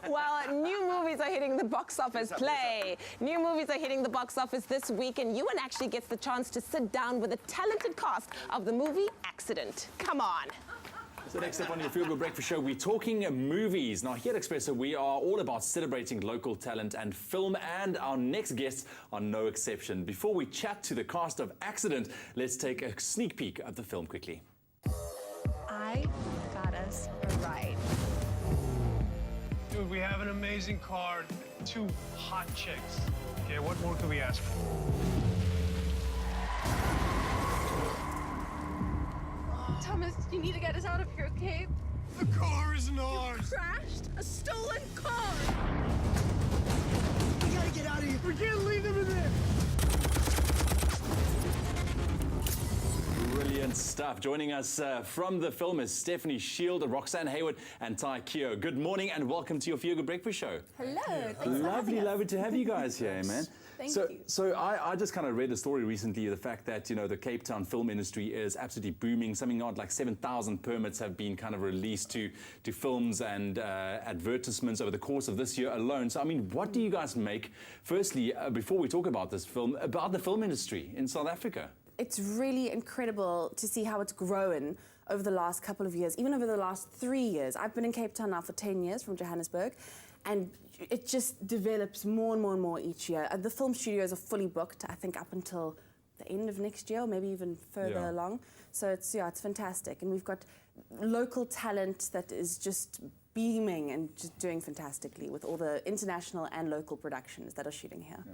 Well, new movies are hitting the box office. New movies are hitting the box office this week, and Ewan actually gets the chance to sit down with the talented cast of the movie Accident. Come on. So next up on your Feel Good Breakfast Show, we're talking movies. Now here at Expresso, we are all about celebrating local talent and film, and our next guests are no exception. Before we chat to the cast of Accident, let's take a sneak peek at the film quickly. I got us a ride. Dude, we have an amazing car, 2 hot chicks. Okay, what more could we ask for? Thomas, you need to get us out of here, okay? The car isn't ours. Crashed a stolen car. We gotta get out of here. We can't leave them in there. Brilliant stuff. Joining us from the film is Stephanie Shield, Roxanne Hayward, and Ty Keogh. Good morning and welcome to your Feel Good Breakfast Show. Hello. Thanks Lovely to have you guys here, man. Thank you. So I just kind of read a story recently, the fact that, you know, the Cape Town film industry is absolutely booming. Something odd like 7,000 permits have been kind of released to films and advertisements over the course of this year alone. So, I mean, what do you guys make, firstly, before we talk about this film, about the film industry in South Africa? It's really incredible to see how it's grown over the last couple of years, even over the last 3 years. I've been in Cape Town now for 10 years from Johannesburg, and it just develops more and more and more each year. The film studios are fully booked, I think, up until the end of next year, or maybe even further along. So it's fantastic. And we've got local talent that is just beaming and just doing fantastically with all the international and local productions that are shooting here. Yeah.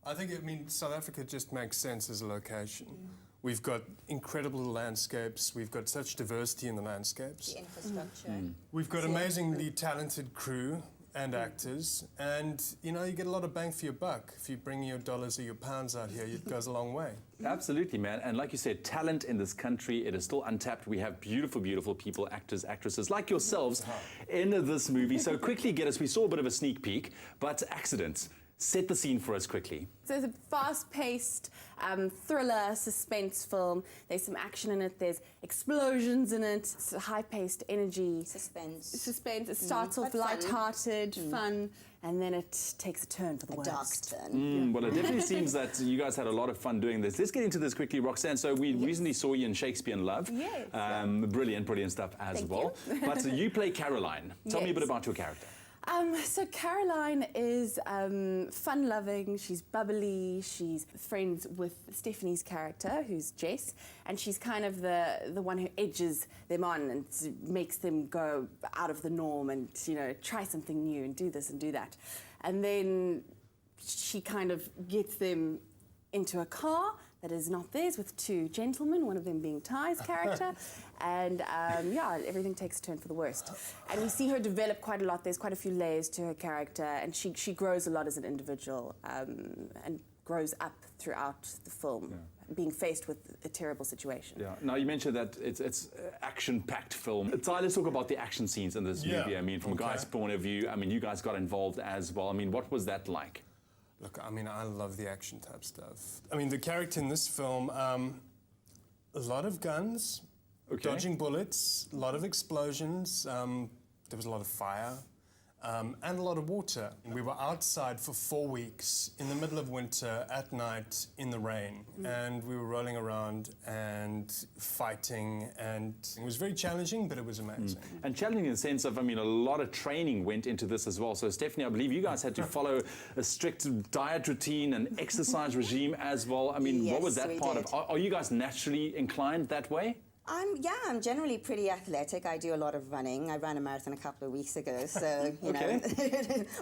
I think, South Africa just makes sense as a location. We've got incredible landscapes. We've got such diversity in the landscapes. The infrastructure. We've got amazingly talented crew and actors. And, you know, you get a lot of bang for your buck. If you bring your dollars or your pounds out here, it goes a long way. Absolutely, man. And like you said, talent in this country, it is still untapped. We have beautiful, beautiful people, actors, actresses like yourselves in this movie. So quickly get us, we saw a bit of a sneak peek, but Accident. Set the scene for us quickly. So it's a fast-paced thriller, suspense film. There's some action in it. There's explosions in it. It's a high-paced energy. Suspense. It starts off light-hearted, fun, and then it takes a turn for the worst. Dark turn. Well, it definitely seems that you guys had a lot of fun doing this. Let's get into this quickly, Roxanne. So we recently saw you in Shakespeare in Love. Yes. Brilliant stuff as well. But you play Caroline. Tell me a bit about your character. So Caroline is fun-loving, she's bubbly, she's friends with Stephanie's character, who's Jess, and she's kind of the one who edges them on and makes them go out of the norm and, you know, try something new and do this and do that. And then she kind of gets them into a car that is not theirs with 2 gentlemen, one of them being Ty's character, and everything takes a turn for the worst. And we see her develop quite a lot. There's quite a few layers to her character, and she grows a lot as an individual and grows up throughout the film, being faced with a terrible situation. Yeah. Now, you mentioned that it's action-packed film. Ty, let's talk about the action scenes in this movie. I mean, from a guy's point of view, I mean, you guys got involved as well. I mean, what was that like? Look, I mean, I love the action type stuff. I mean, the character in this film, a lot of guns, dodging bullets, a lot of explosions, there was a lot of fire, and a lot of water. We were outside for 4 weeks in the middle of winter at night in the rain, and we were rolling around and fighting, and it was very challenging, but it was amazing. And challenging in the sense of, I mean, a lot of training went into this as well. So Stephanie, I believe you guys had to follow a strict diet routine and exercise regime as well. I mean, what was that part of? Are you guys naturally inclined that way? I'm generally pretty athletic. I do a lot of running. I ran a marathon a couple of weeks ago, so you know.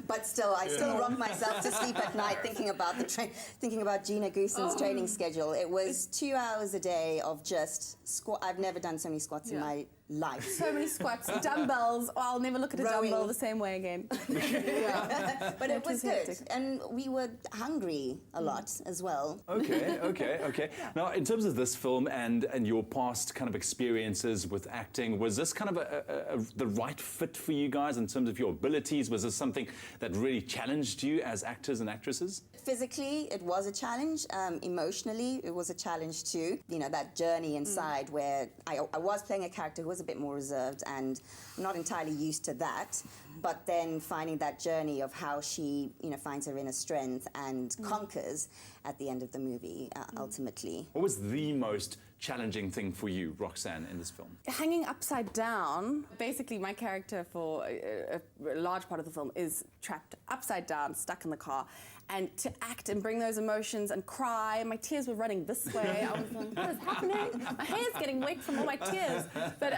But still, I still rock myself to sleep at night thinking about thinking about Gina Gooson's training schedule. It was 2 hours a day of just squat. I've never done so many squats in my life. So many squats, dumbbells. Oh, I'll never look at a dumbbell the same way again. But it was good, and we were hungry a lot as well. Okay. Now, in terms of this film and your past kind of experiences with acting, was this kind of the right fit for you guys in terms of your abilities? Was this something that really challenged you as actors and actresses? Physically, it was a challenge. Emotionally, it was a challenge too. You know, that journey inside where I was playing a character who was was a bit more reserved, and I'm not entirely used to that. But then finding that journey of how she, finds her inner strength and conquers at the end of the movie, ultimately. What was the most challenging thing for you, Roxanne, in this film? Hanging upside down. Basically, my character for a large part of the film is trapped upside down, stuck in the car. And to act and bring those emotions and cry, my tears were running this way. I was like, what is happening? My hair's getting wet from all my tears. But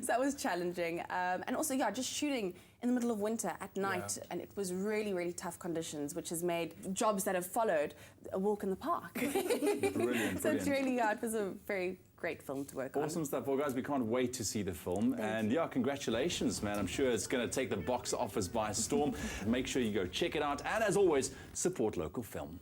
so that was challenging. And also, just shooting in the middle of winter at night. Yeah. And it was really, really tough conditions, which has made jobs that have followed a walk in the park. Brilliant. So it's really, it was a very great film to work on. Awesome stuff. Well, guys, we can't wait to see the film. And congratulations, man. I'm sure it's going to take the box office by storm. Make sure you go check it out. And as always, support local film.